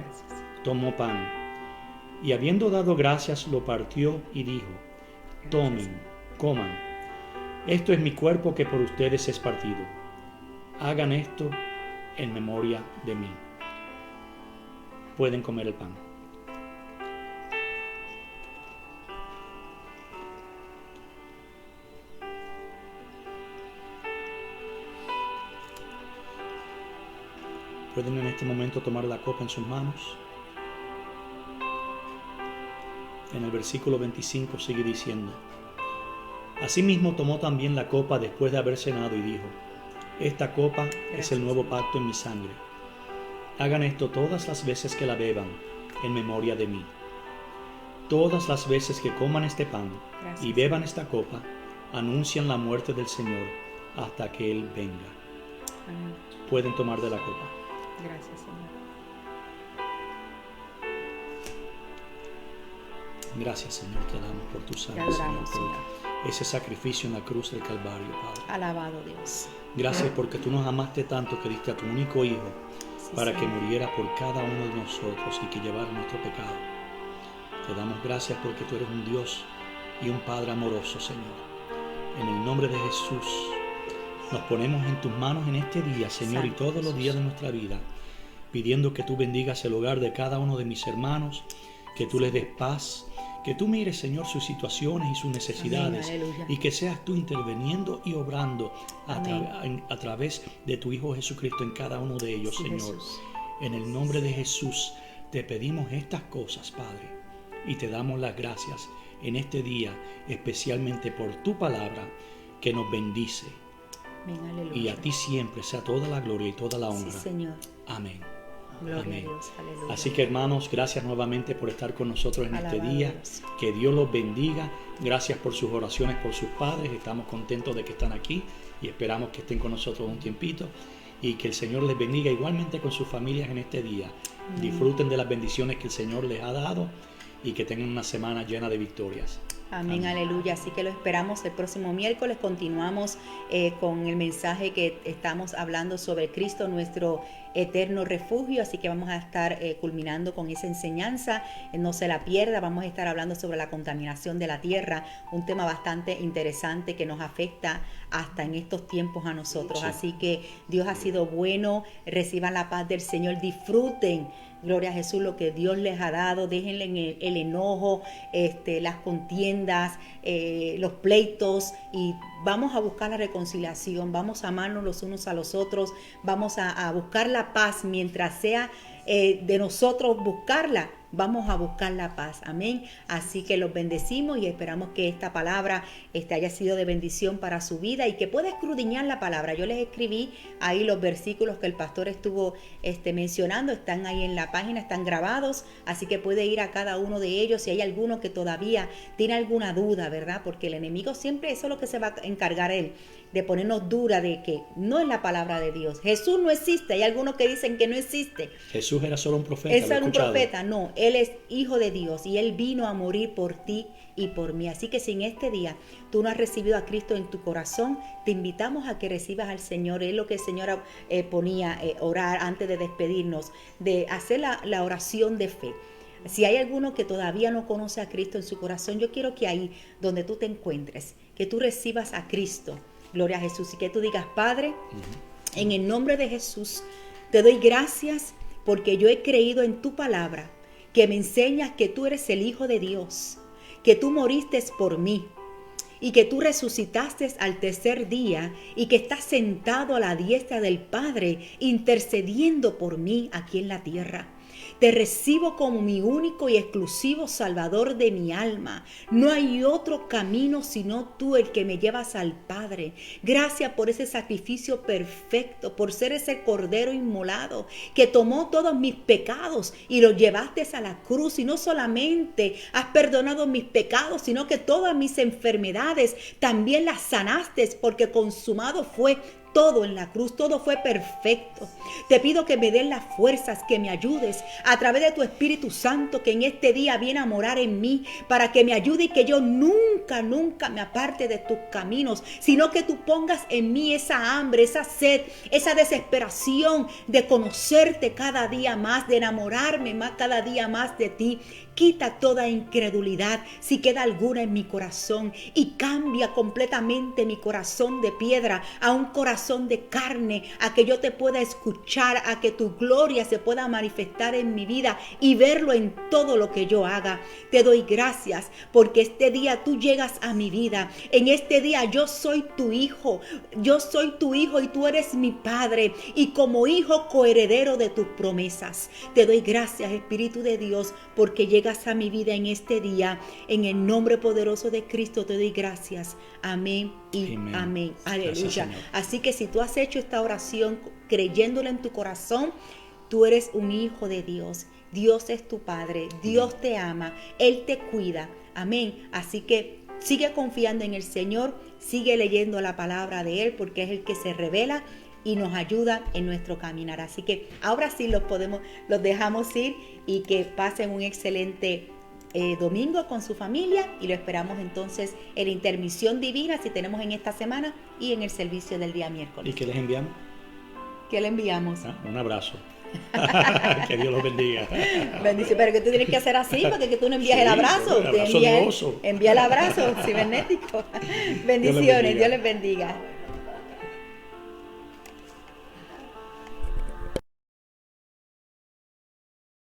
tomó pan. Y habiendo dado gracias, lo partió y dijo: tomen, coman. Esto es mi cuerpo que por ustedes es partido. Hagan esto en memoria de mí. Pueden comer el pan. Pueden en este momento tomar la copa en sus manos. En el versículo 25 sigue diciendo: asimismo tomó también la copa después de haber cenado y dijo: esta copa es el nuevo pacto en mi sangre. Hagan esto todas las veces que la beban, en memoria de mí. Todas las veces que coman este pan y beban esta copa, anuncian la muerte del Señor hasta que Él venga. Amén. Pueden tomar de la copa. Gracias, Señor. Gracias, Señor, te damos por tu sangre, adoramos, Señor, por ese sacrificio en la cruz del Calvario, Padre. Alabado Dios. Gracias porque tú nos amaste tanto que diste a tu único Hijo para que muriera por cada uno de nosotros y que llevara nuestro pecado. Te damos gracias porque tú eres un Dios y un Padre amoroso, Señor. En el nombre de Jesús, nos ponemos en tus manos en este día, Señor, y todos los días de nuestra vida, pidiendo que tú bendigas el hogar de cada uno de mis hermanos, que tú les des paz, que tú mires, Señor, sus situaciones y sus necesidades. Amén, y que seas tú interviniendo y obrando a través de tu Hijo Jesucristo en cada uno de ellos, sí, Señor. Jesús. En el nombre de Jesús te pedimos estas cosas, Padre, y te damos las gracias en este día, especialmente por tu palabra que nos bendice. Amén, y a ti siempre sea toda la gloria y toda la honra. Sí, Señor. Amén. Gloria Amén. A Dios, aleluya. Así que, hermanos, gracias nuevamente por estar con nosotros en Alabado este día. Dios. Que Dios los bendiga. Gracias por sus oraciones por sus padres. Estamos contentos de que están aquí y esperamos que estén con nosotros un tiempito. Y que el Señor les bendiga igualmente con sus familias en este día. Disfruten de las bendiciones que el Señor les ha dado y que tengan una semana llena de victorias. Amén, aleluya. Así que lo esperamos el próximo miércoles. Continuamos con el mensaje que estamos hablando sobre Cristo, nuestro eterno refugio. Así que vamos a estar culminando con esa enseñanza. No se la pierda. Vamos a estar hablando sobre la contaminación de la tierra. Un tema bastante interesante que nos afecta hasta en estos tiempos a nosotros. Sí. Así que Dios ha sido bueno. Reciban la paz del Señor. Disfruten. Gloria a Jesús, lo que Dios les ha dado. Déjenle el enojo, las contiendas, los pleitos, y vamos a buscar la reconciliación, vamos a amarnos los unos a los otros, vamos a buscar la paz mientras sea de nosotros buscarla. Vamos a buscar la paz, amén. Así que los bendecimos y esperamos que esta palabra haya sido de bendición para su vida y que pueda escudriñar la palabra. Yo les escribí ahí los versículos que el pastor estuvo mencionando, están ahí en la página, están grabados, así que puede ir a cada uno de ellos si hay alguno que todavía tiene alguna duda, ¿verdad? Porque el enemigo siempre, eso es lo que se va a encargar él, de ponernos dura de que no es la palabra de Dios. Jesús no existe, hay algunos que dicen que no existe. Jesús era solo un profeta. Él era un profeta, no, Él es Hijo de Dios y Él vino a morir por ti y por mí. Así que si en este día tú no has recibido a Cristo en tu corazón, te invitamos a que recibas al Señor. Es lo que el Señor ponía, orar antes de despedirnos, de hacer la oración de fe. Si hay alguno que todavía no conoce a Cristo en su corazón, yo quiero que ahí donde tú te encuentres, que tú recibas a Cristo. Gloria a Jesús. Y que tú digas: Padre, en el nombre de Jesús, te doy gracias porque yo he creído en tu palabra, que me enseñas que tú eres el Hijo de Dios, que tú moriste por mí y que tú resucitaste al tercer día y que estás sentado a la diestra del Padre intercediendo por mí aquí en la tierra. Te recibo como mi único y exclusivo Salvador de mi alma. No hay otro camino sino tú el que me llevas al Padre. Gracias por ese sacrificio perfecto, por ser ese cordero inmolado que tomó todos mis pecados y los llevaste a la cruz. Y no solamente has perdonado mis pecados, sino que todas mis enfermedades también las sanaste, porque consumado fue todo en la cruz, todo fue perfecto. Te pido que me des las fuerzas, que me ayudes a través de tu Espíritu Santo, que en este día viene a morar en mí, para que me ayude y que yo nunca me aparte de tus caminos, sino que tú pongas en mí esa hambre, esa sed, esa desesperación de conocerte cada día más, de enamorarme más cada día más de ti. Quita toda incredulidad, si queda alguna en mi corazón, y cambia completamente mi corazón de piedra a un corazón de carne, a que yo te pueda escuchar, a que tu gloria se pueda manifestar en mi vida y verlo en todo lo que yo haga. Te doy gracias porque este día tú llegas a mi vida. En este día yo soy tu hijo y tú eres mi padre, y como hijo coheredero de tus promesas. Te doy gracias, Espíritu de Dios, porque llegas a mi vida en este día. En el nombre poderoso de Cristo te doy gracias. Amén y amén. Aleluya. Así que si tú has hecho esta oración creyéndola en tu corazón, tú eres un hijo de Dios. Dios es tu Padre. Dios te ama. Él te cuida. Amén. Así que sigue confiando en el Señor. Sigue leyendo la palabra de Él, porque es el que se revela y nos ayuda en nuestro caminar. Así que ahora sí los dejamos ir, y que pasen un excelente domingo con su familia y lo esperamos entonces en la intermisión divina si tenemos en esta semana y en el servicio del día miércoles. ¿Y qué les enviamos? ¿Qué le enviamos? Un abrazo. Que Dios los bendiga. Bendice, pero que tú tienes que hacer así porque que tú no envías el abrazo. El abrazo de oso. Envía el abrazo cibernético. Bendiciones, Dios les bendiga.